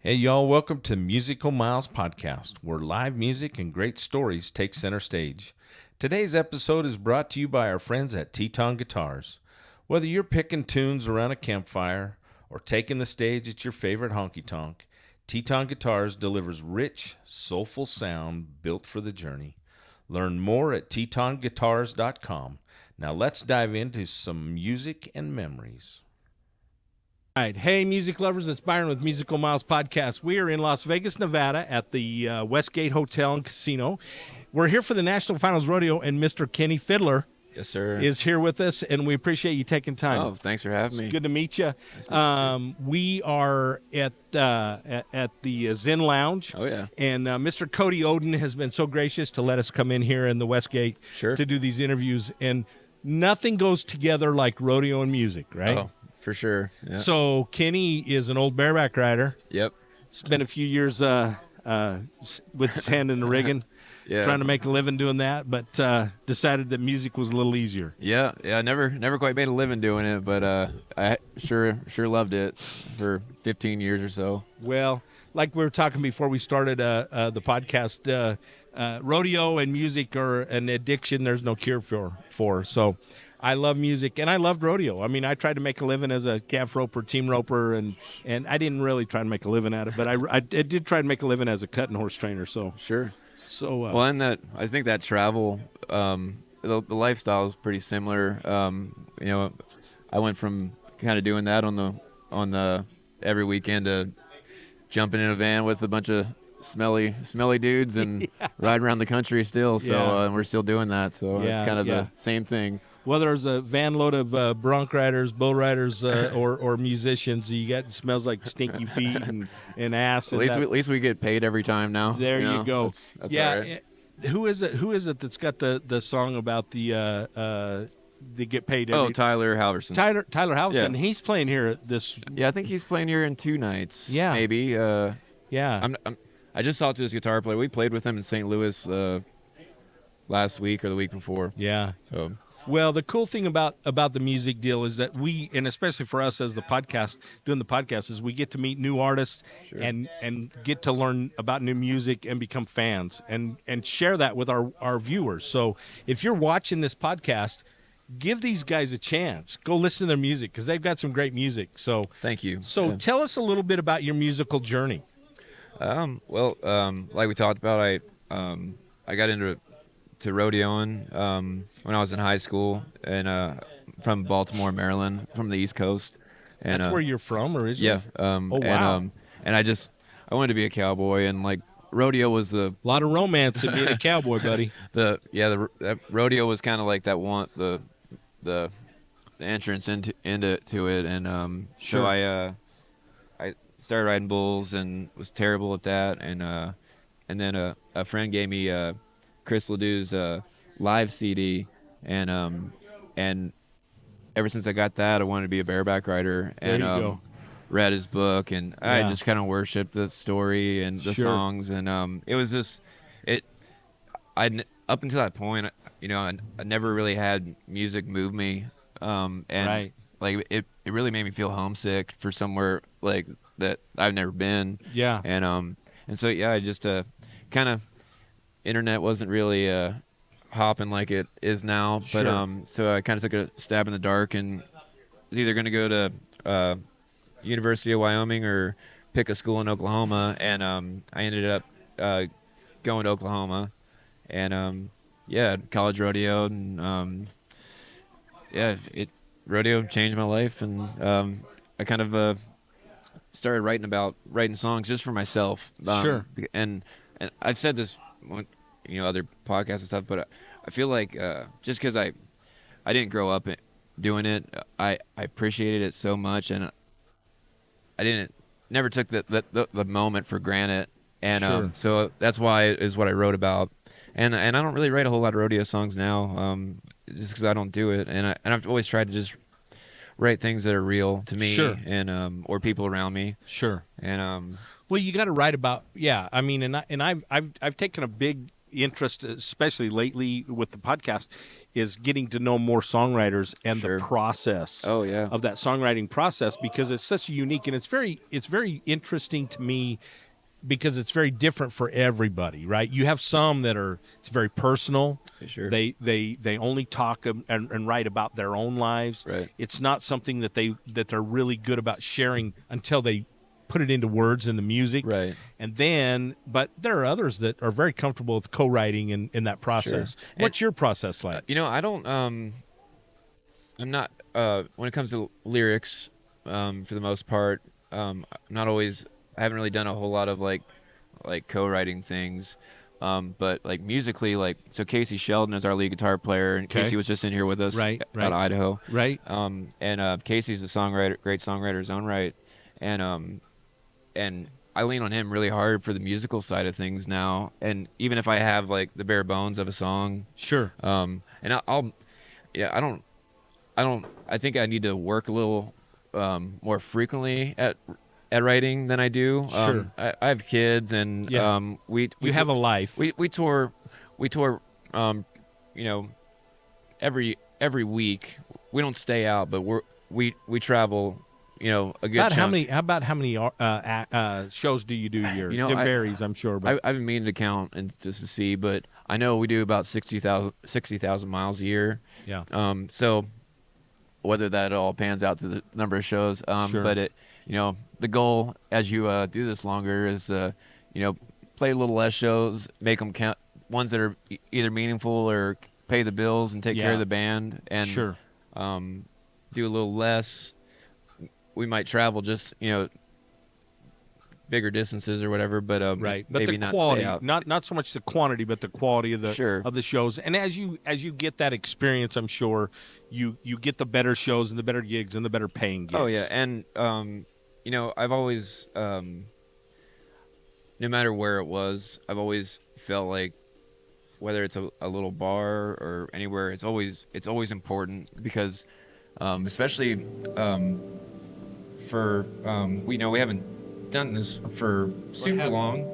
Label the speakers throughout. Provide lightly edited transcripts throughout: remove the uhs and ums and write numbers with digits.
Speaker 1: Hey y'all, welcome to Musical Miles Podcast, where live music and great stories take center stage. Today's episode is brought to you by our friends at TETON Guitars. Whether you're picking tunes around a campfire or taking the stage at your favorite honky-tonk, TETON Guitars delivers rich, soulful sound built for the journey. Learn more at tetonguitars.com. Now let's dive into some music and memories.
Speaker 2: All right. Hey, music lovers, it's Byron with Musical Miles Podcast. We are in Las Vegas, Nevada at the Westgate Hotel and Casino. We're here for the National Finals Rodeo, and Mr. Kenny Feidler
Speaker 3: Yes, sir.
Speaker 2: is here with us, and we appreciate you taking time.
Speaker 3: Oh, thanks for having me.
Speaker 2: It's good to meet you.
Speaker 3: Nice
Speaker 2: We are at the Zen Lounge.
Speaker 3: Oh, yeah.
Speaker 2: And Mr. Cody Oden has been so gracious to let us come in here in the Westgate
Speaker 3: Sure.
Speaker 2: to do these interviews. And nothing goes together like rodeo and music, right?
Speaker 3: Oh, for sure. Yeah.
Speaker 2: So Kenny is an old bareback rider.
Speaker 3: Yep.
Speaker 2: Spent a few years with his hand in the rigging,
Speaker 3: Yeah.
Speaker 2: trying to make a living doing that, but decided that music was a little easier.
Speaker 3: Yeah. Never quite made a living doing it, but I sure loved it for 15 years or so.
Speaker 2: Well, like we were talking before we started the podcast, rodeo and music are an addiction there's no cure for. So I love music, and I loved rodeo. I mean, I tried to make a living as a calf roper, team roper, and I didn't really try to make a living at it, but I did try to make a living as a cutting horse trainer. So
Speaker 3: Sure.
Speaker 2: well,
Speaker 3: Well, and I think that travel, the lifestyle is pretty similar. I went from kind of doing that on the every weekend to jumping in a van with a bunch of smelly dudes and ride around the country still. So
Speaker 2: Yeah.
Speaker 3: we're still doing that. So it's kind of the same thing.
Speaker 2: whether it's a van load of bronc riders, bull riders, or musicians, it smells like stinky feet and ass.
Speaker 3: At least we get paid every time now.
Speaker 2: There you go.
Speaker 3: That's
Speaker 2: yeah.
Speaker 3: all right.
Speaker 2: Who is it that's got the song about the they get paid?
Speaker 3: Tyler Halverson.
Speaker 2: Tyler Halverson.
Speaker 3: Yeah.
Speaker 2: He's playing here this.
Speaker 3: Yeah, I think he's playing here in 2 nights.
Speaker 2: Yeah.
Speaker 3: Maybe.
Speaker 2: Yeah.
Speaker 3: I just talked to his guitar player. We played with him in St. Louis last week or the week before.
Speaker 2: Yeah.
Speaker 3: So
Speaker 2: Well, the cool thing about the music deal is that we, and especially for us as doing the podcast, is we get to meet new artists and get to learn about new music and become fans and share that with our viewers. So if you're watching this podcast, give these guys a chance. Go listen to their music because they've got some great music. So
Speaker 3: thank you.
Speaker 2: So tell us a little bit about your musical journey.
Speaker 3: Like we talked about, I got into rodeoing when I was in high school, and from Baltimore, Maryland, from the East Coast. And
Speaker 2: That's where you're from, originally?
Speaker 3: Yeah.
Speaker 2: Wow.
Speaker 3: And I wanted to be a cowboy, and like rodeo was
Speaker 2: A lot of romance in being a cowboy, buddy.
Speaker 3: that rodeo was kind of like that the entrance into it, and
Speaker 2: Sure.
Speaker 3: so I started riding bulls and was terrible at that, and then a friend gave me Chris Ledoux's live CD, and ever since I got that, I wanted to be a bareback rider, and
Speaker 2: There you go.
Speaker 3: read his book, and
Speaker 2: Yeah.
Speaker 3: I just kind of worshipped the story and the
Speaker 2: Sure.
Speaker 3: songs, and it was just up until that point, I never really had music move me, and
Speaker 2: Right.
Speaker 3: like it really made me feel homesick for somewhere like that I've never been.
Speaker 2: Yeah.
Speaker 3: And so I just kind of internet wasn't really hopping like it is now, but
Speaker 2: Sure.
Speaker 3: so I kind of took a stab in the dark and was either going to go to University of Wyoming or pick a school in Oklahoma, and I ended up going to Oklahoma, and college rodeo, and rodeo changed my life, and I kind of started writing songs just for myself.
Speaker 2: Sure.
Speaker 3: And I've said this on other podcasts and stuff, but I feel like just because I didn't grow up doing it, I appreciated it so much, and I never took the moment for granted, and
Speaker 2: Sure.
Speaker 3: so that's why is what I wrote about, and I don't really write a whole lot of rodeo songs now, just because I don't do it, and I've always tried to just write things that are real to me,
Speaker 2: Sure.
Speaker 3: and or people around me,
Speaker 2: Sure.
Speaker 3: and
Speaker 2: Well, you got to write about, I mean, and I've taken a big interest, especially lately with the podcast, is getting to know more songwriters and
Speaker 3: Sure.
Speaker 2: the process
Speaker 3: Oh, yeah.
Speaker 2: of that songwriting process, because it's such a unique, and it's very interesting to me because it's very different for everybody, right? You have some that it's very personal.
Speaker 3: Sure.
Speaker 2: They only talk and write about their own lives.
Speaker 3: Right.
Speaker 2: It's not something that they're really good about sharing until they put it into words in the music.
Speaker 3: Right.
Speaker 2: And then, but there are others that are very comfortable with co-writing in that process.
Speaker 3: Sure.
Speaker 2: What's your process like?
Speaker 3: I don't. I'm not. When it comes to lyrics, for the most part, I'm not always. I haven't really done a whole lot of like co-writing things. But like musically, so Casey Sheldon is our lead guitar player, and
Speaker 2: Okay.
Speaker 3: Casey was just in here with us
Speaker 2: Right.
Speaker 3: out of Idaho.
Speaker 2: Right.
Speaker 3: And Casey's a songwriter, great songwriter in his own right, and I lean on him really hard for the musical side of things now. And even if I have like the bare bones of a song,
Speaker 2: Sure.
Speaker 3: and I think I need to work a little more frequently at writing than I do.
Speaker 2: Sure.
Speaker 3: I have kids, and
Speaker 2: Yeah.
Speaker 3: we
Speaker 2: You have a life.
Speaker 3: we tour every week. We don't stay out, but we travel a good chunk.
Speaker 2: How about how many shows do you do a year? It varies, I'm sure. But
Speaker 3: I've been meaning to count and just to see, but I know we do about 60,000 miles a year.
Speaker 2: yeah.
Speaker 3: So whether that all pans out to the number of shows,
Speaker 2: Sure.
Speaker 3: but the goal as you do this longer is play a little less shows, make them count, ones that are either meaningful or pay the bills and take care
Speaker 2: Yeah.
Speaker 3: of the band, and
Speaker 2: Sure.
Speaker 3: do a little less. We might travel just bigger distances or whatever, but
Speaker 2: Right, but
Speaker 3: maybe
Speaker 2: the
Speaker 3: not
Speaker 2: quality,
Speaker 3: stay out.
Speaker 2: not so much the quantity, but the quality of the
Speaker 3: Sure.
Speaker 2: of the shows. And as you get that experience, I'm sure you get the better shows and the better gigs and the better paying gigs.
Speaker 3: Oh yeah, and I've always, no matter where it was, I've always felt like whether it's a little bar or anywhere, it's always important because, especially for we haven't done this for super long.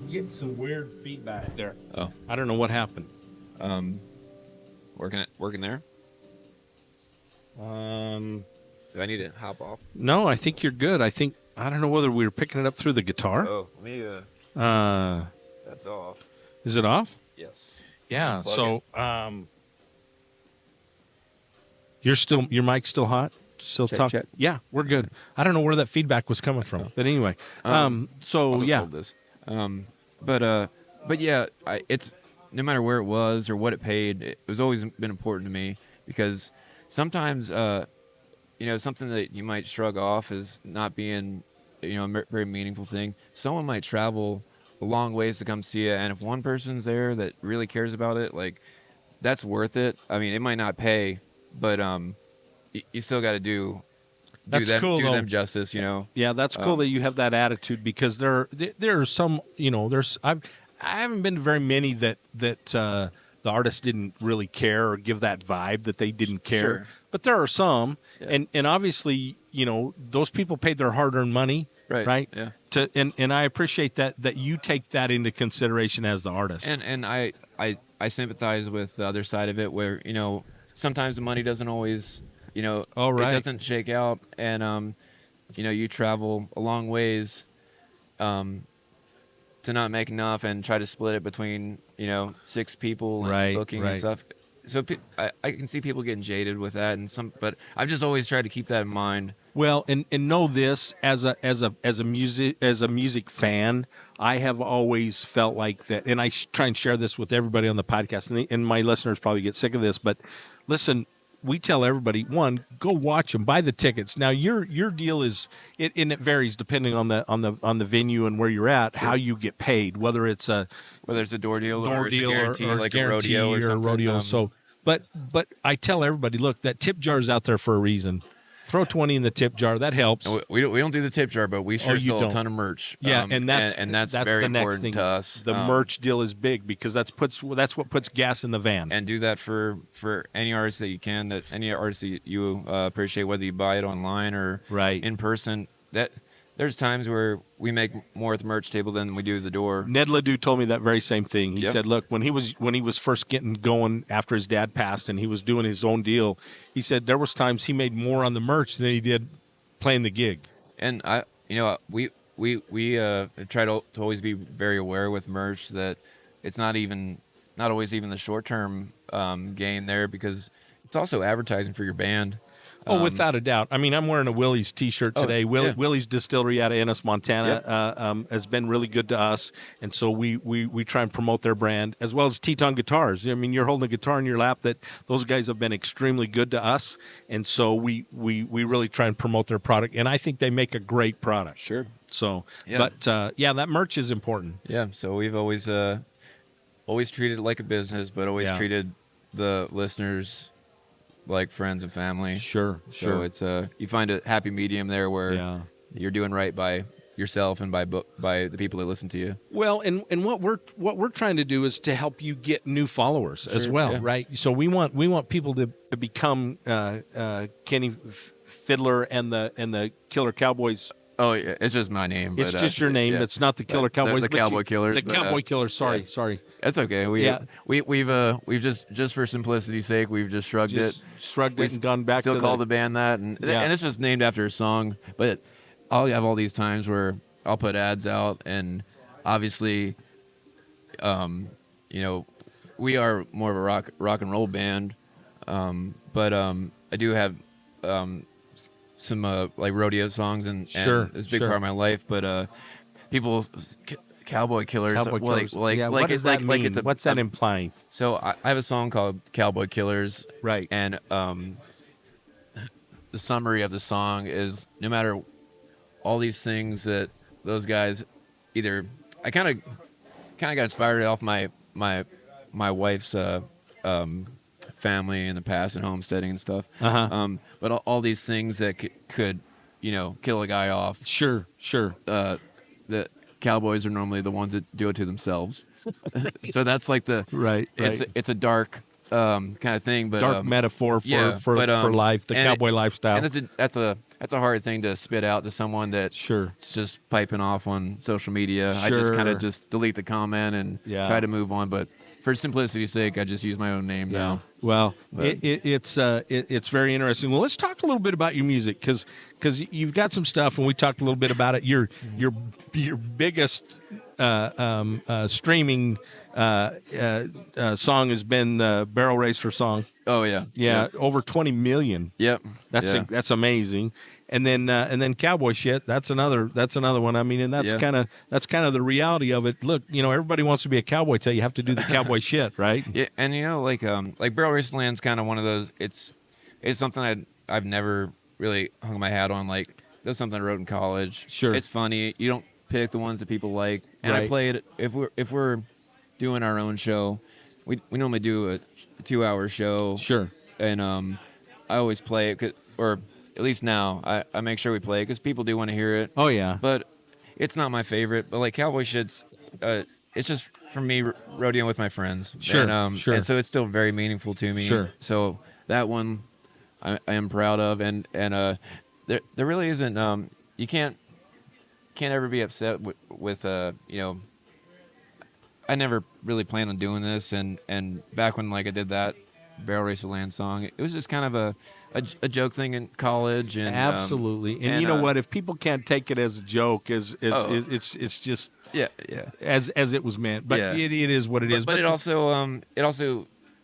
Speaker 2: Getting some weird feedback there.
Speaker 3: Oh,
Speaker 2: I don't know what happened.
Speaker 3: working there. Do I need to hop off?
Speaker 2: No, I think you're good. I don't know whether we were picking it up through the guitar.
Speaker 3: Oh, let me. That's off.
Speaker 2: Is it off?
Speaker 3: Yes.
Speaker 2: Yeah.
Speaker 3: Plug
Speaker 2: So, your mic's still hot? Still
Speaker 3: Check,
Speaker 2: talking?
Speaker 3: check.
Speaker 2: Yeah, we're good. I don't know where that feedback was coming from, but anyway. So
Speaker 3: I'll just
Speaker 2: yeah,
Speaker 3: hold this. But yeah, it's no matter where it was or what it paid, it was always been important to me because sometimes, something that you might shrug off as not being, a very meaningful thing. Someone might travel a long ways to come see you, and if one person's there that really cares about it, like that's worth it. I mean, it might not pay, but you still got to do
Speaker 2: That's cool, though.
Speaker 3: them justice,
Speaker 2: yeah, that's cool that you have that attitude because there are some, I haven't been to very many that the artist didn't really care or give that vibe that they didn't care.
Speaker 3: Sure.
Speaker 2: But there are some,
Speaker 3: Yeah.
Speaker 2: and obviously, those people paid their hard-earned money, right?
Speaker 3: Yeah.
Speaker 2: And I appreciate that you take that into consideration as the artist.
Speaker 3: And I sympathize with the other side of it where, sometimes the money doesn't always,
Speaker 2: Oh, right.
Speaker 3: it doesn't shake out. And, you travel a long ways to not make enough and try to split it between, 6 people and
Speaker 2: Right,
Speaker 3: booking
Speaker 2: right.
Speaker 3: and stuff. So I can see people getting jaded with that, but I've just always tried to keep that in mind.
Speaker 2: Well, and know this as a music fan, I have always felt like that, and I try and share this with everybody on the podcast, and my listeners probably get sick of this, but listen, we tell everybody, one, go watch them, buy the tickets. Now your deal is and it varies depending on the venue and where you're at, how you get paid, whether it's a
Speaker 3: Whether it's a door deal
Speaker 2: door
Speaker 3: or it's a
Speaker 2: deal
Speaker 3: guarantee,
Speaker 2: or
Speaker 3: like
Speaker 2: guarantee
Speaker 3: a rodeo or
Speaker 2: a
Speaker 3: something.
Speaker 2: rodeo. So, but I tell everybody, look, that tip jar is out there for a reason. Throw 20 in the tip jar. That helps.
Speaker 3: We don't do the tip jar, but we sure
Speaker 2: you
Speaker 3: sell
Speaker 2: don't.
Speaker 3: a ton of merch.
Speaker 2: Yeah, and that's
Speaker 3: very
Speaker 2: the next
Speaker 3: important
Speaker 2: thing.
Speaker 3: to us.
Speaker 2: The merch deal is big because that's what puts gas in the van.
Speaker 3: And do that for any artist that you can, that any artist that you appreciate, whether you buy it online or
Speaker 2: Right.
Speaker 3: in person. That there's times where we make more at the merch table than we do at the door.
Speaker 2: Ned Ledoux told me that very same thing. He
Speaker 3: Yep.
Speaker 2: said, "Look, when he was first getting going after his dad passed, and he was doing his own deal, he said there was times he made more on the merch than he did playing the gig."
Speaker 3: And we try to always be very aware with merch that it's not always even the short term gain there, because it's also advertising for your band.
Speaker 2: Oh, without a doubt. I mean, I'm wearing a Willie's T-shirt today.
Speaker 3: yeah.
Speaker 2: Willie's Distillery out of Ennis, Montana, has been really good to us, and so we try and promote their brand, as well as TETON Guitars. I mean, you're holding a guitar in your lap that those guys have been extremely good to us, and so we really try and promote their product, and I think they make a great product.
Speaker 3: Sure.
Speaker 2: So,
Speaker 3: Yeah.
Speaker 2: but that merch is important.
Speaker 3: Yeah. So we've always treated it like a business, but always treated the listeners like friends and family.
Speaker 2: Sure.
Speaker 3: So it's you find a happy medium there where you're doing right by yourself and by the people that listen to you.
Speaker 2: Well, and what we're trying to do is to help you get new followers as well, right? So we want people to become Kenny Feidler and the Killer Cowboys.
Speaker 3: Oh yeah, it's just my name.
Speaker 2: It's just your name.
Speaker 3: Yeah.
Speaker 2: It's not the Killer Cowboys.
Speaker 3: The Cowboy Killers.
Speaker 2: The Cowboy Killers. Sorry.
Speaker 3: That's okay. We've just for simplicity's sake, we've just shrugged it
Speaker 2: and gone back.
Speaker 3: Still
Speaker 2: to
Speaker 3: call the band that, and it's just named after a song. But I'll have all these times where I'll put ads out, and obviously, we are more of a rock and roll band, but I do have some like rodeo songs, and it's a big part of my life. But people, Cowboy Killers,
Speaker 2: what does that mean? What's that implying?
Speaker 3: So I have a song called Cowboy Killers,
Speaker 2: right?
Speaker 3: And the summary of the song is, no matter all these things that those guys, either I kind of got inspired off my wife's family in the past and homesteading and stuff. But all these things that could kill a guy off.
Speaker 2: Sure.
Speaker 3: The cowboys are normally the ones that do it to themselves. So that's like the
Speaker 2: right.
Speaker 3: It's a dark kind of thing, but
Speaker 2: dark metaphor for life, the cowboy lifestyle.
Speaker 3: And that's a hard thing to spit out to someone that's just piping off on social media. I just kind of just delete the comment and try to move on. But for simplicity's sake, I just use my own name now.
Speaker 2: Well, it's very interesting. Well, let's talk a little bit about your music, because you've got some stuff, and we talked a little bit about it. Your biggest streaming song has been Barrel Racer song.
Speaker 3: Oh yeah,
Speaker 2: over 20 million.
Speaker 3: Yep,
Speaker 2: that's amazing. And then Cowboy Shit. That's another one. I mean, and that's kind of the reality of it. Look, everybody wants to be a cowboy till you have to do the cowboy shit, right?
Speaker 3: Yeah, and like Barrel Racer Land's kind of one of those. It's something I've never really hung my hat on. Like, that's something I wrote in college.
Speaker 2: Sure,
Speaker 3: it's funny. You don't pick the ones that people like, and I play it if we're doing our own show. We normally do a 2-hour show.
Speaker 2: Sure,
Speaker 3: and I always play it, or at least now, I make sure we play it because people do want to hear it.
Speaker 2: Oh, yeah.
Speaker 3: But it's not my favorite. But like Cowboy Shit's, it's just for me rodeoing with my friends.
Speaker 2: Sure,
Speaker 3: and,
Speaker 2: sure.
Speaker 3: And so it's still very meaningful to me.
Speaker 2: Sure.
Speaker 3: So that one I am proud of. And there really isn't, you can't ever be upset with I never really planned on doing this. And back when I did that Barrel Racer Land song, it was just kind of a joke thing in college, and
Speaker 2: absolutely. And you know what? If people can't take it as a joke, it's just as it was meant. But it is what it is.
Speaker 3: But it also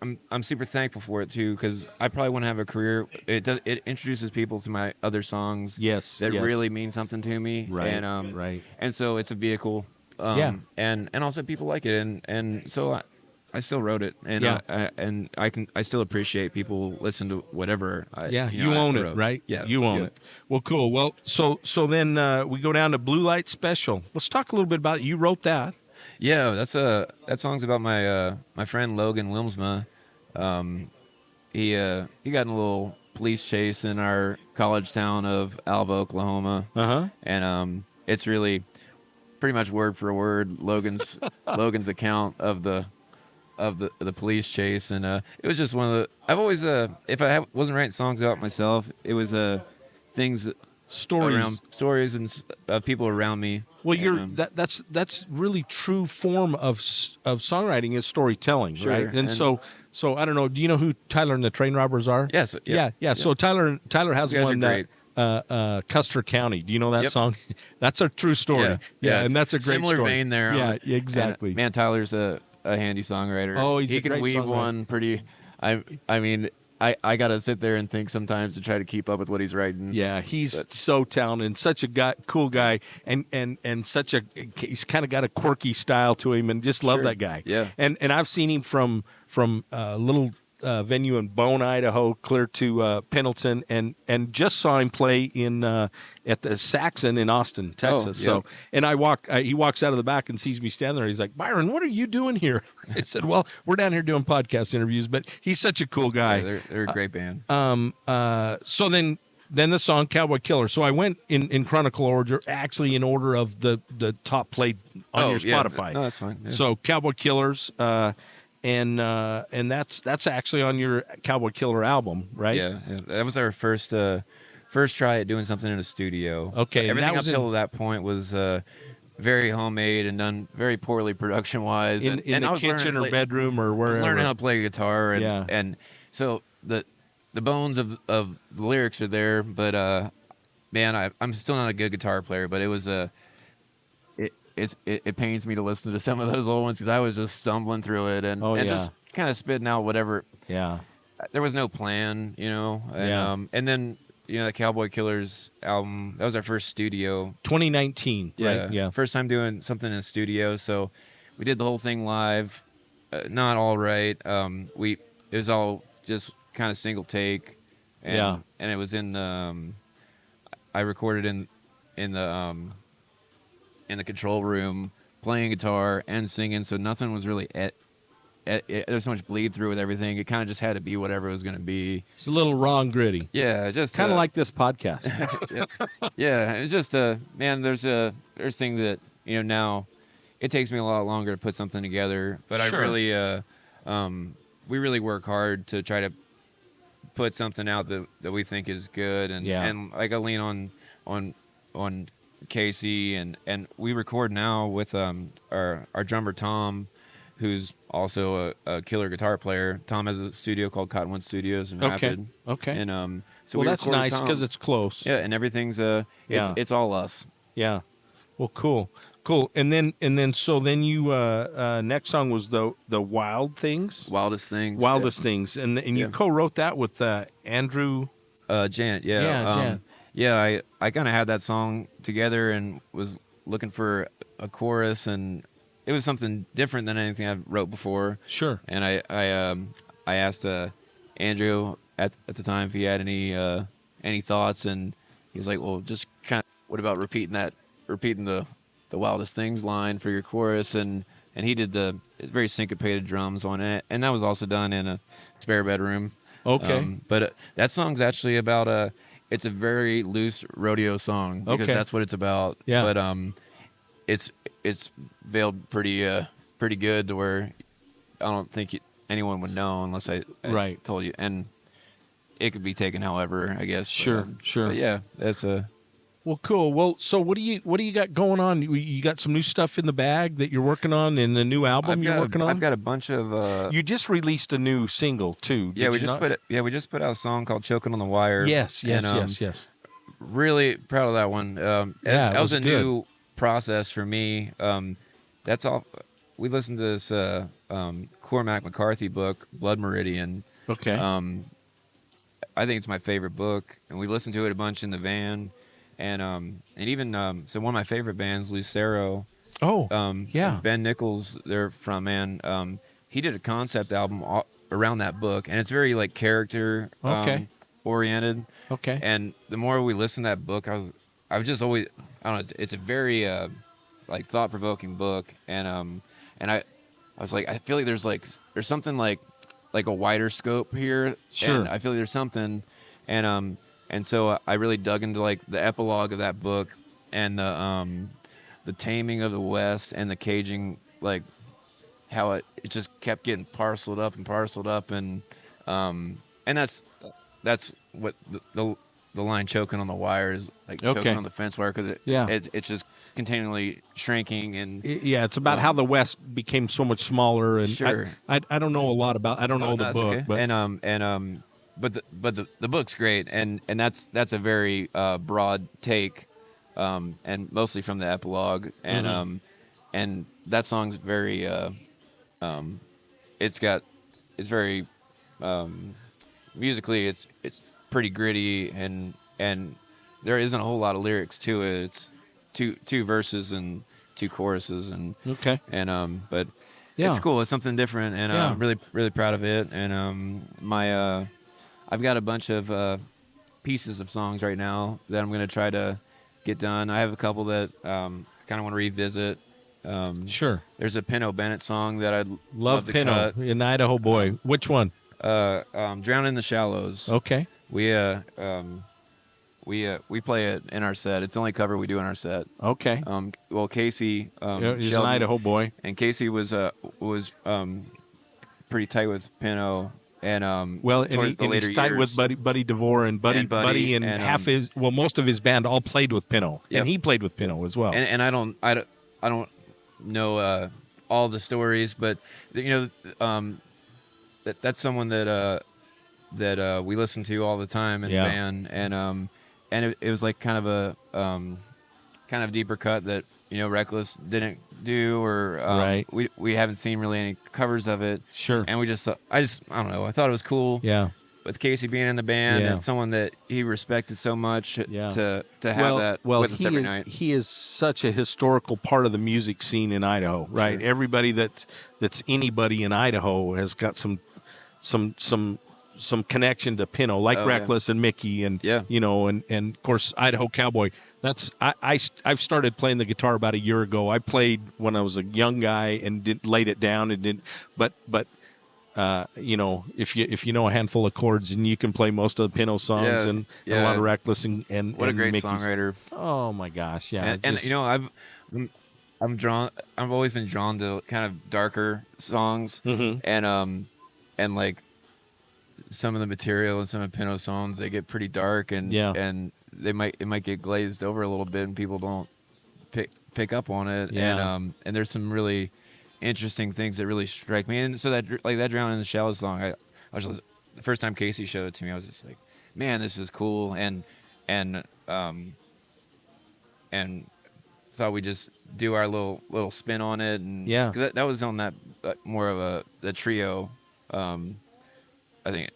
Speaker 3: I'm super thankful for it too, because I probably want to have a career. It introduces people to my other songs. That really mean something to me.
Speaker 2: Right.
Speaker 3: And and so it's a vehicle. And also people like it, and so I still wrote it, and I still appreciate people listen to whatever.
Speaker 2: You own it, right?
Speaker 3: Yeah,
Speaker 2: you own it. Well, cool. Well, so then we go down to Blue Light Special. Let's talk a little bit about it. You wrote that.
Speaker 3: Yeah, that song's about my friend Logan Wilmsma. He got in a little police chase in our college town of Alva, Oklahoma. And it's really pretty much word for word Logan's account of the police chase, and it was just one of the. I've always if I wasn't writing songs about myself, it was things stories of people around me.
Speaker 2: Well,
Speaker 3: And,
Speaker 2: that's really true form of songwriting is storytelling,
Speaker 3: Sure,
Speaker 2: right? And
Speaker 3: and-
Speaker 2: so I don't know. Do you know who Tyler and the Train Robbers are?
Speaker 3: Yes, yeah.
Speaker 2: Yeah. So Tyler has
Speaker 3: You guys
Speaker 2: one
Speaker 3: are
Speaker 2: that Custer County. Do you know that
Speaker 3: Yep.
Speaker 2: song? That's a true story. Yeah,
Speaker 3: it's
Speaker 2: and that's a great
Speaker 3: similar
Speaker 2: story.
Speaker 3: vein there.
Speaker 2: Yeah,
Speaker 3: And,
Speaker 2: exactly.
Speaker 3: man, Tyler's a handy songwriter.
Speaker 2: Oh, he's
Speaker 3: he
Speaker 2: a
Speaker 3: can
Speaker 2: great
Speaker 3: weave
Speaker 2: songwriter.
Speaker 3: one pretty. I mean, I gotta sit there and think sometimes to try to keep up with what he's writing.
Speaker 2: Yeah, he's so talented and such a cool guy, and he's kind of got a quirky style to him, and just love
Speaker 3: Sure.
Speaker 2: that guy.
Speaker 3: Yeah.
Speaker 2: and I've seen him from a little venue in Bone, Idaho, clear to Pendleton, and just saw him play in at the Saxon in Austin, Texas.
Speaker 3: yeah.
Speaker 2: So, and he walks out of the back and sees me standing there. He's like, "Byron, what are you doing here?" I said, "Well, we're down here doing podcast interviews," but he's such a cool guy.
Speaker 3: Yeah, they're a great band.
Speaker 2: So then the song Cowboy Killer. So I went in chronicle order, actually in order of the top played on your
Speaker 3: yeah.
Speaker 2: Spotify.
Speaker 3: No, that's fine. Yeah.
Speaker 2: So Cowboy Killers, and that's actually on your Cowboy Killer album, right?
Speaker 3: Yeah, that was our first try at doing something in a studio.
Speaker 2: Okay, and
Speaker 3: everything
Speaker 2: that
Speaker 3: up
Speaker 2: was
Speaker 3: till that point was very homemade and done very poorly production wise.
Speaker 2: In the kitchen or bedroom or wherever.
Speaker 3: Learning how to play guitar, and
Speaker 2: Yeah.
Speaker 3: and so the bones of the lyrics are there, but man, I'm still not a good guitar player, but it was it pains me to listen to some of those old ones because I was just stumbling through it and just kind of spitting out whatever.
Speaker 2: Yeah.
Speaker 3: There was no plan, and
Speaker 2: Yeah.
Speaker 3: and then the Cowboy Killers album, that was our first studio.
Speaker 2: 2019, right? Yeah.
Speaker 3: First time doing something in a studio, so we did the whole thing live. Not all right. It was all just kind of single take, and and it was in I recorded in the control room playing guitar and singing, so nothing was really there's so much bleed through with everything. It kind of just had to be whatever it was going to be.
Speaker 2: It's a little raw and gritty.
Speaker 3: Yeah, just
Speaker 2: Kind of like this podcast.
Speaker 3: yeah, it's just man. There's things that now it takes me a lot longer to put something together, but
Speaker 2: Sure.
Speaker 3: I really we really work hard to try to put something out that we think is good, and and like I lean on Casey, and we record now with our drummer Tom, who's also a killer guitar player. Tom has a studio called Cottonwood Studios in Rapid.
Speaker 2: Okay.
Speaker 3: And so
Speaker 2: Well,
Speaker 3: we
Speaker 2: that's
Speaker 3: recorded
Speaker 2: nice
Speaker 3: Tom.
Speaker 2: because it's close.
Speaker 3: Yeah, and everything's it's all us.
Speaker 2: Yeah. Well, cool. And then you next song was the Wildest Things, and you co-wrote that with Andrew
Speaker 3: Jant. Yeah,
Speaker 2: Jant.
Speaker 3: I kind of had that song together and was looking for a chorus, and it was something different than anything I wrote before.
Speaker 2: Sure.
Speaker 3: And I asked Andrew at the time if he had any thoughts, and he was like, "Well, just kind of what about repeating the Wildest Things line for your chorus?" And he did the very syncopated drums on it, and that was also done in a spare bedroom.
Speaker 2: Okay.
Speaker 3: But that song's actually about it's a very loose rodeo song because that's what it's about.
Speaker 2: Yeah.
Speaker 3: But it's veiled pretty good to where I don't think anyone would know unless I
Speaker 2: Right.
Speaker 3: told you, and it could be taken however, I guess.
Speaker 2: Sure.
Speaker 3: But yeah, that's
Speaker 2: Well, cool. Well, so what do you got going on? You got some new stuff in the bag that you're working on, and a new album you're working on.
Speaker 3: I've got a bunch of.
Speaker 2: You just released a new single too.
Speaker 3: Yeah, we
Speaker 2: just
Speaker 3: put out a song called "Choking on the Wire."
Speaker 2: Yes.
Speaker 3: And, really proud of that one. That was a new process for me. That's all. We listened to this Cormac McCarthy book, Blood Meridian.
Speaker 2: Okay.
Speaker 3: I think it's my favorite book, and we listened to it a bunch in the van, and even so one of my favorite bands, Lucero.
Speaker 2: Oh. Yeah.
Speaker 3: Ben Nichols, their front man. He did a concept album around that book, and it's very like character oriented.
Speaker 2: Okay.
Speaker 3: And the more we listened to that book, I was just always, I don't know, it's a very like thought provoking book, and I was like, I feel like there's something like a wider scope here.
Speaker 2: Sure.
Speaker 3: And I feel like there's something, and so I really dug into like the epilogue of that book and the taming of the West and the caging, like how it just kept getting parceled up, and that's what the the line choking on the wire is like
Speaker 2: Okay.
Speaker 3: choking on the fence wire because
Speaker 2: Yeah.
Speaker 3: it's just continually shrinking and
Speaker 2: Yeah, it's about how the West became so much smaller, and
Speaker 3: Sure.
Speaker 2: I don't know a lot about. I don't know the
Speaker 3: that's
Speaker 2: book,
Speaker 3: okay.
Speaker 2: but
Speaker 3: But the book's great, and that's a very broad take, and mostly from the epilogue, and that song's very it's very musically it's pretty gritty, and there isn't a whole lot of lyrics to it. It's two verses and two choruses, and
Speaker 2: okay.
Speaker 3: but
Speaker 2: Yeah.
Speaker 3: it's cool. It's something different, and
Speaker 2: Yeah.
Speaker 3: I'm really proud of it. And I've got a bunch of pieces of songs right now that I'm gonna try to get done. I have a couple that kind of want to revisit.
Speaker 2: Sure.
Speaker 3: There's a Pinto Bennett song that I'd
Speaker 2: Love
Speaker 3: to
Speaker 2: Pinto,
Speaker 3: cut.
Speaker 2: an Idaho boy. Which one?
Speaker 3: Drown in the Shallows.
Speaker 2: Okay.
Speaker 3: We play it in our set. It's the only cover we do in our set.
Speaker 2: Okay.
Speaker 3: Well, Casey,
Speaker 2: He's an
Speaker 3: Sheldon,
Speaker 2: Idaho boy.
Speaker 3: and Casey was pretty tight with Pinto, and
Speaker 2: Well, and,
Speaker 3: towards the later
Speaker 2: he's tight
Speaker 3: years.
Speaker 2: with Buddy DeVore and Buddy and half his most of his band all played with Pinto,
Speaker 3: Yep.
Speaker 2: and he played with Pinto as well.
Speaker 3: And I don't know all the stories, but that's someone that we listen to all the time in
Speaker 2: Yeah.
Speaker 3: the band, and it was like kind of a kind of deeper cut that Reckless didn't do, or
Speaker 2: Right.
Speaker 3: we haven't seen really any covers of it.
Speaker 2: Sure.
Speaker 3: And we just thought, I don't know, I thought it was cool.
Speaker 2: Yeah.
Speaker 3: With Casey being in the band
Speaker 2: Yeah.
Speaker 3: and someone that he respected so much
Speaker 2: Yeah.
Speaker 3: to have that with us every night.
Speaker 2: He is such a historical part of the music scene in Idaho, right?
Speaker 3: Sure.
Speaker 2: Everybody that's anybody in Idaho has got some connection to Pinto, like
Speaker 3: Oh, yeah.
Speaker 2: Reckless and Mickey, and
Speaker 3: Yeah.
Speaker 2: and of course Idaho Cowboy. That's I've started playing the guitar about a year ago. I played when I was a young guy and laid it down and didn't, but if you know a handful of chords and you can play most of the Pinto songs
Speaker 3: Yeah,
Speaker 2: and
Speaker 3: yeah.
Speaker 2: a lot of Reckless and
Speaker 3: What a great
Speaker 2: Mickey's.
Speaker 3: songwriter.
Speaker 2: Oh my gosh, yeah.
Speaker 3: And
Speaker 2: just-
Speaker 3: I've always been drawn to kind of darker songs,
Speaker 2: Mhm.
Speaker 3: and like some of the material and some of Pinto's songs, they get pretty dark, and
Speaker 2: Yeah.
Speaker 3: and it might get glazed over a little bit, and people don't pick up on it.
Speaker 2: Yeah.
Speaker 3: And there's some really interesting things that really strike me. And so that Drown in the Shallows song, I was just, the first time Casey showed it to me, I was just like, man, this is cool, and thought we'd just do our little spin on it, and
Speaker 2: Yeah.
Speaker 3: 'cause that was on that more of the trio, I think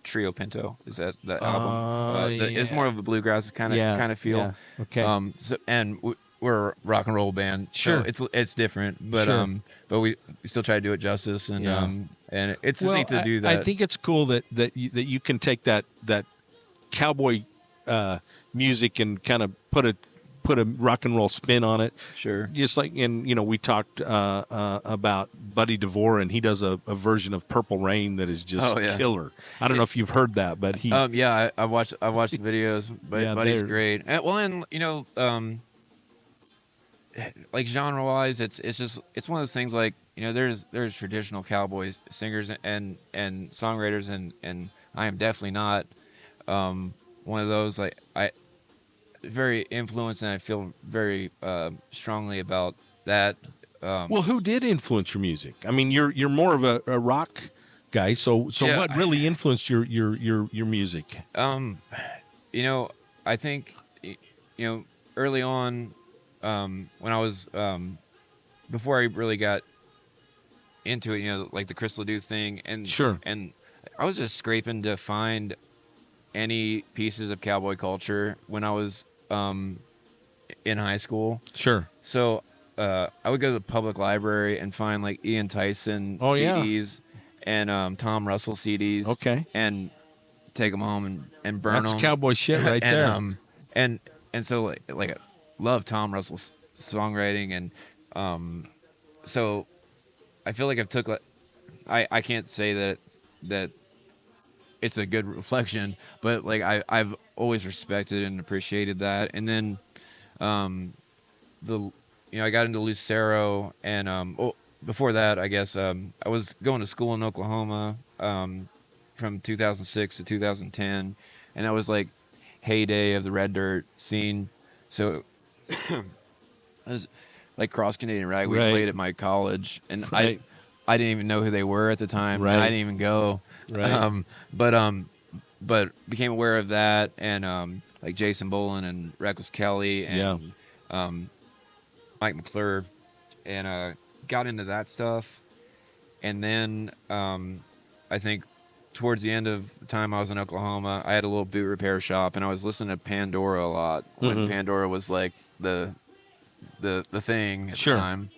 Speaker 3: Trio Pinto is that album. It's more of a bluegrass kind of feel.
Speaker 2: Yeah. Okay.
Speaker 3: So, and we're a rock and roll band,
Speaker 2: Sure.
Speaker 3: so it's different, but
Speaker 2: Sure.
Speaker 3: but we still try to do it justice, and
Speaker 2: Yeah.
Speaker 3: and it's just neat to do that.
Speaker 2: I think it's cool that you can take that cowboy music and kind of put a rock and roll spin on it.
Speaker 3: Sure.
Speaker 2: Just like we talked about Buddy DeVore, and he does a version of Purple Rain that is just
Speaker 3: Oh, yeah.
Speaker 2: killer. I don't know if you've heard that, but he
Speaker 3: Yeah, I watched the videos, but
Speaker 2: Yeah,
Speaker 3: Buddy's
Speaker 2: they're-
Speaker 3: great. And like genre wise, it's one of those things, like there's traditional cowboy singers and songwriters, and I am definitely not one of those. Like I very influenced, and I feel very strongly about that.
Speaker 2: Well, who did influence your music? I mean, you're more of a rock guy, so
Speaker 3: Yeah.
Speaker 2: what really influenced your music?
Speaker 3: I think early on, when I was before I really got into it, like the Chris Ledoux thing, and
Speaker 2: Sure.
Speaker 3: and I was just scraping to find any pieces of cowboy culture when I was in high school.
Speaker 2: Sure.
Speaker 3: So I would go to the public library and find like Ian Tyson
Speaker 2: Oh, yeah.
Speaker 3: CDs and Tom Russell CDs.
Speaker 2: Okay.
Speaker 3: And take them home and burn
Speaker 2: That's
Speaker 3: them.
Speaker 2: cowboy shit right there.
Speaker 3: And so like I love Tom Russell's songwriting, and so I feel like I've took I can't say that it's a good reflection, but like I've always respected and appreciated that. And then I got into Lucero, and before that, I guess I was going to school in Oklahoma from 2006 to 2010, and that was like heyday of the red dirt scene. So it was like cross Canadian rag. We
Speaker 2: Right.
Speaker 3: played at my college, and
Speaker 2: Right.
Speaker 3: I didn't even know who they were at the time.
Speaker 2: Right.
Speaker 3: And I didn't even go.
Speaker 2: Right.
Speaker 3: But became aware of that, and like Jason Bolin and Reckless Kelly and Mike McClure, and got into that stuff. And then I think towards the end of the time I was in Oklahoma, I had a little boot repair shop, and I was listening to Pandora a lot when Pandora was like the thing at the time,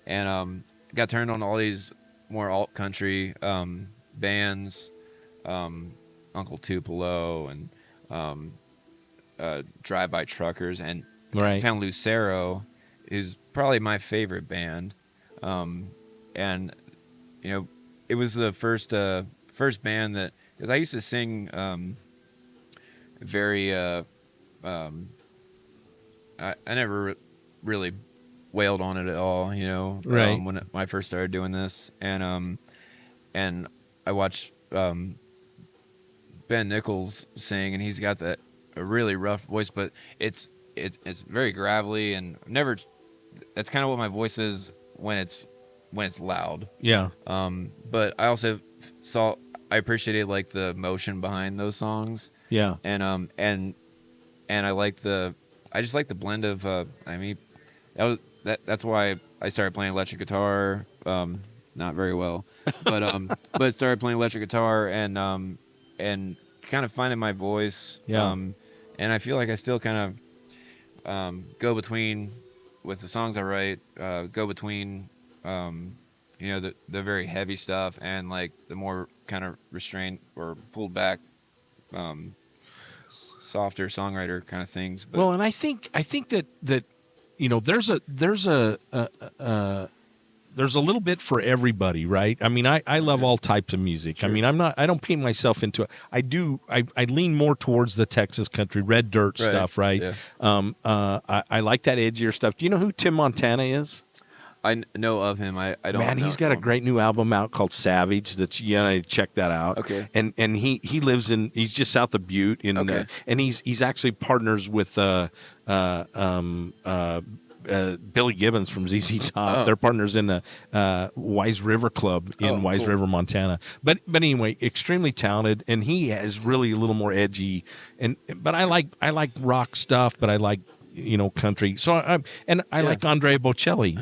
Speaker 3: and got turned on to all these more alt country bands, Uncle Tupelo and Drive By Truckers, and found Lucero, who's probably my favorite band, and it was the first band that, because I used to sing very I never really wailed on it at all, when I first started doing this, and I watched Ben Nichols sing, and he's got a really rough voice, but it's very gravelly, and that's kind of what my voice is when it's loud.
Speaker 2: Yeah.
Speaker 3: But I also I appreciated like the emotion behind those songs.
Speaker 2: Yeah.
Speaker 3: And I just like the blend of that's why I started playing electric guitar, not very well, but started playing electric guitar and kind of finding my voice.
Speaker 2: Yeah.
Speaker 3: And I feel like I still kind of go between, with the songs I write, go between the very heavy stuff and like the more kind of restrained or pulled back, softer songwriter kind of things. But,
Speaker 2: well, and I think that there's a little bit for everybody, right? I mean, I love all types of music. Sure. I mean, I don't paint myself into it. I lean more towards the Texas country, red dirt stuff, right? Yeah. I like that edgier stuff. Do you know who Tim Montana is?
Speaker 3: I know of him. I don't.
Speaker 2: Man, he's got a great new album out called Savage. Check that out.
Speaker 3: Okay.
Speaker 2: And he lives he's just south of Butte and he's actually partners with Billy Gibbons from ZZ Top.
Speaker 3: Oh.
Speaker 2: They're partners in the Wise River Club in Wise River, Montana. But anyway, extremely talented, and he is really a little more edgy. But I like rock stuff, but I like country. So I like Andrea Bocelli.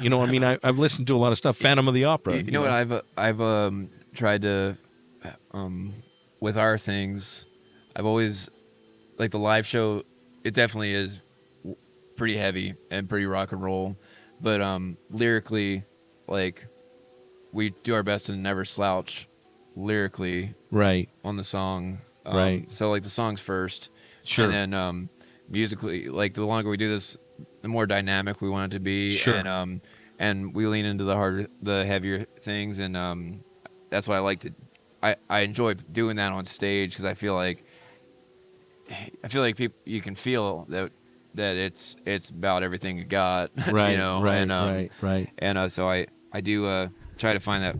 Speaker 2: I've listened to a lot of stuff. Phantom of the Opera.
Speaker 3: You know what I've tried to with our things. I've always like the live show. It definitely is pretty heavy and pretty rock and roll, but lyrically, like we do our best to never slouch lyrically on the song. So like the songs first,
Speaker 2: sure,
Speaker 3: and then musically, like the longer we do this, the more dynamic we want it to be,
Speaker 2: sure,
Speaker 3: and we lean into the heavier things, and that's why I like to. I enjoy doing that on stage because I feel like people, you can feel that it's about everything you got,
Speaker 2: right?
Speaker 3: Right. And so I do try to find that,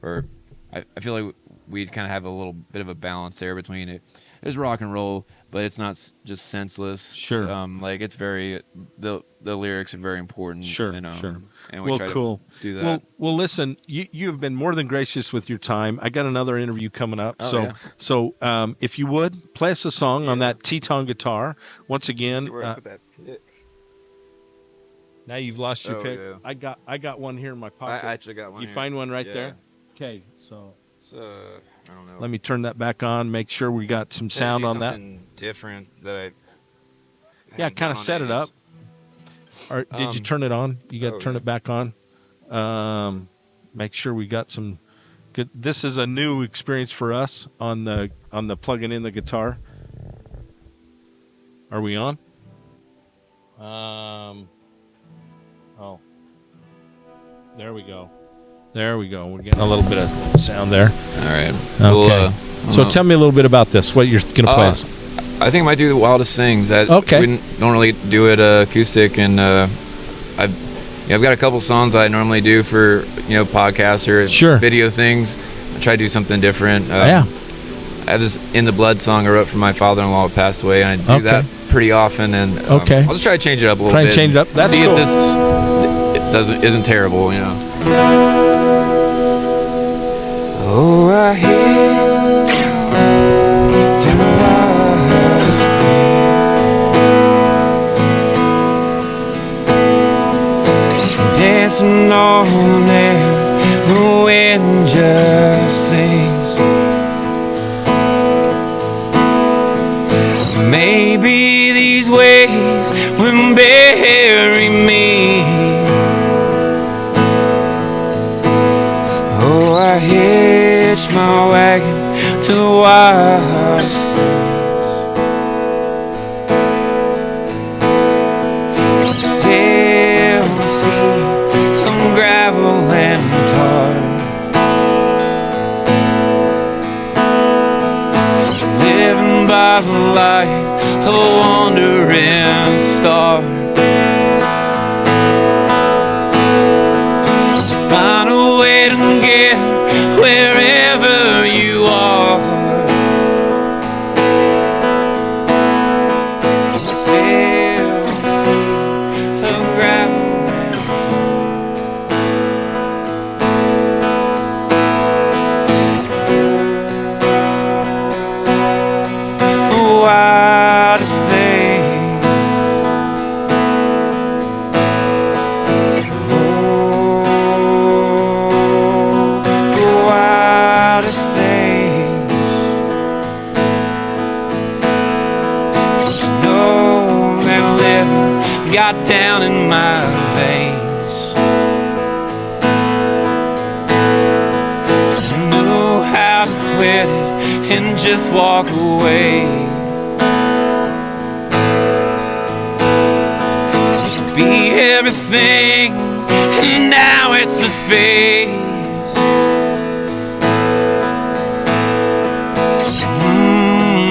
Speaker 3: or I feel like we kind of have a little bit of a balance there between it. There's rock and roll, but it's not just senseless.
Speaker 2: Sure.
Speaker 3: Like it's very the lyrics are very important.
Speaker 2: Sure.
Speaker 3: Sure. And we try
Speaker 2: cool.
Speaker 3: to do that.
Speaker 2: Well, listen, you have been more than gracious with your time. I got another interview coming up. So if you would play us a song on that TETON guitar once again. Now you've lost your pick.
Speaker 3: Yeah.
Speaker 2: I got one here in my pocket.
Speaker 3: I actually got one.
Speaker 2: You
Speaker 3: here.
Speaker 2: find one right there? Okay, so
Speaker 3: it's I don't know.
Speaker 2: Let me turn that back on. Make sure we got some sound on that.
Speaker 3: Something different that
Speaker 2: I kind of set it up. Or did you turn it on? You got to turn it back on. Make sure we got some good. This is a new experience for us on the plugging in the guitar. Are we on? There we go. We're getting a little bit of sound there.
Speaker 3: All right.
Speaker 2: Okay. So tell me a little bit about this. What you're going to play us?
Speaker 3: I think I might do the Wildest Things. We don't really do it acoustic, and I've got a couple songs I normally do for podcasts or video things. I try to do something different. have this In the Blood song I wrote for my father-in-law who passed away, and I do that pretty often. And I'll just try to change it up a little bit.
Speaker 2: Try and change it up. That's
Speaker 3: See
Speaker 2: cool.
Speaker 3: if this isn't terrible, you know. Oh, I hear to watch dancing on there, the wind just sings. Maybe these waves will bury me. Oh, I hitch my wagon to watch things. Sail the sea on gravel and tar. Living by the light of a wandering star. Find a way to get wherever you are. Sail the sea of gravel and tar. Wildest thing. Got down in my veins. Knew how to quit it and just walk away. Used to be everything, and now it's a phase.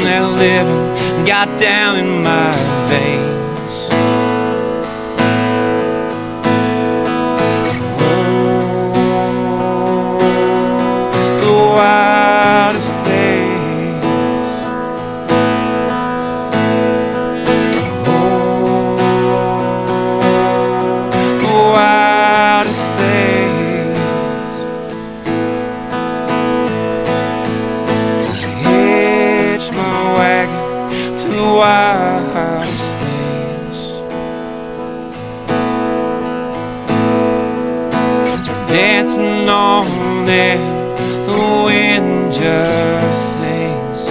Speaker 3: That living got down in my veins. Wildest things. Oh, the wildest things. I hitch my wagon to the wildest things. Dancing on there, the wind just sings.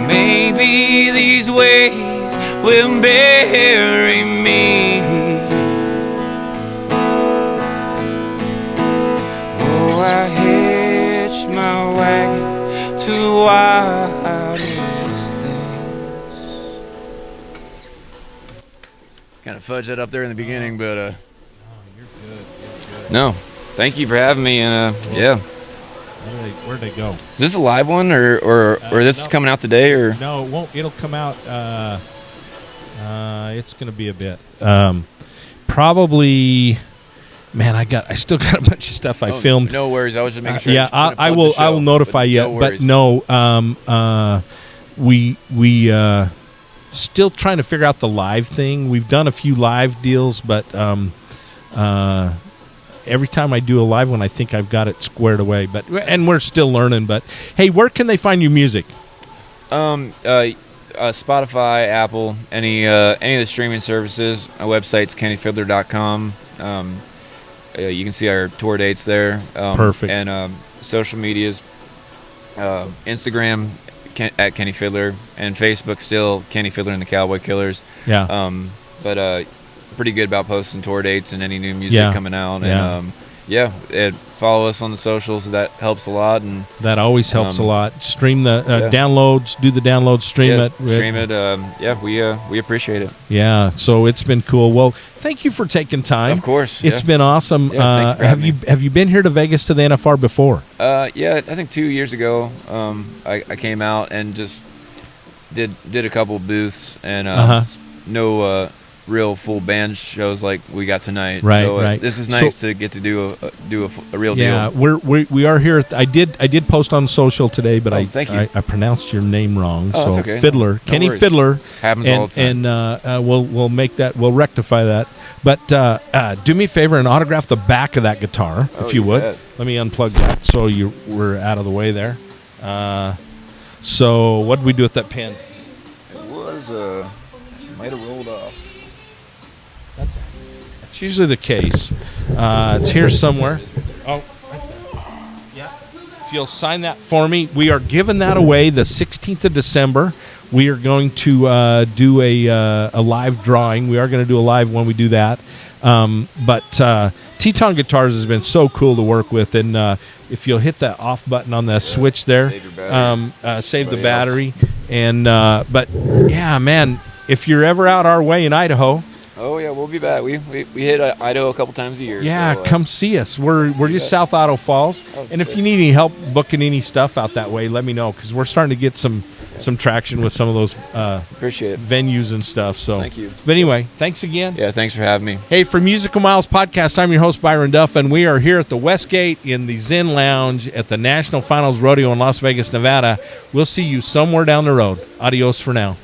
Speaker 3: Maybe these waves will bury me. Oh, I hitch my wagon to the wildest things. Kind of fudged that up there in the beginning, but no, thank you for having me, and yeah.
Speaker 2: Where'd they go?
Speaker 3: Is this a live one, or this
Speaker 2: no,
Speaker 3: coming out today, or?
Speaker 2: No, it won't. It'll come out. It's going to be a bit. Probably. Man, I still got a bunch of stuff I filmed.
Speaker 3: No worries. I was just making sure.
Speaker 2: Yeah, I will notify you. But no, we still trying to figure out the live thing. We've done a few live deals, but every time I do a live one, I think I've got it squared away. And we're still learning. But hey, where can they find your music?
Speaker 3: Spotify, Apple, any of the streaming services. My website's kennyfeidler.com. You can see our tour dates there.
Speaker 2: Perfect.
Speaker 3: And social medias, Instagram at Kenny Feidler, and Facebook still Kenny Feidler and the Cowboy Killers.
Speaker 2: Yeah.
Speaker 3: But pretty good about posting tour dates and any new music coming out. And follow us on the socials. That helps a lot. And
Speaker 2: that always helps a lot. Stream the downloads. Do the downloads. Stream it.
Speaker 3: Stream it. We appreciate it.
Speaker 2: Yeah. So it's been cool. Well, thank you for taking time.
Speaker 3: Of course.
Speaker 2: It's been awesome.
Speaker 3: Thank you for having me.
Speaker 2: Have you been here to Vegas to the NFR before?
Speaker 3: I think 2 years ago. I came out and just did a couple booths and real full band shows like we got tonight.
Speaker 2: Right,
Speaker 3: so
Speaker 2: right.
Speaker 3: This is nice to get to do a real
Speaker 2: yeah,
Speaker 3: deal.
Speaker 2: we are here. I did post on social today, but
Speaker 3: thank you.
Speaker 2: I pronounced your name wrong.
Speaker 3: Oh,
Speaker 2: so
Speaker 3: that's okay.
Speaker 2: Feidler,
Speaker 3: No
Speaker 2: Kenny
Speaker 3: worries.
Speaker 2: Feidler,
Speaker 3: Happens all the time.
Speaker 2: And we'll rectify that. But do me a favor and autograph the back of that guitar, if you would.
Speaker 3: bet.
Speaker 2: Let me unplug that so we're out of the way there. So what did we do with that pin?
Speaker 3: It was might have rolled off.
Speaker 2: It's usually the case. It's here somewhere. Oh, right there. Yeah. If you'll sign that for me, we are giving that away the 16th of December. We are going to do a live drawing. We are going to do a live when we do that. But TETON Guitars has been so cool to work with, and if you'll hit that off button on the switch there,
Speaker 3: Save your battery.
Speaker 2: save the battery. And but yeah, man, if you're ever out our way in Idaho.
Speaker 3: Oh yeah, we'll be back. We hit Idaho a couple times a year.
Speaker 2: Yeah,
Speaker 3: so,
Speaker 2: come see us. We're just south Idaho Falls, and if you need any help booking any stuff out that way, let me know, because we're starting to get some traction with some of those
Speaker 3: appreciate it.
Speaker 2: venues and stuff. So
Speaker 3: Thank you.
Speaker 2: But anyway, thanks again.
Speaker 3: Yeah, thanks for having me.
Speaker 2: Hey, for Musical Miles Podcast, I'm your host, Byron Duffin. We are here at the Westgate in the Zen Lounge at the National Finals Rodeo in Las Vegas, Nevada. We'll see you somewhere down the road. Adios for now.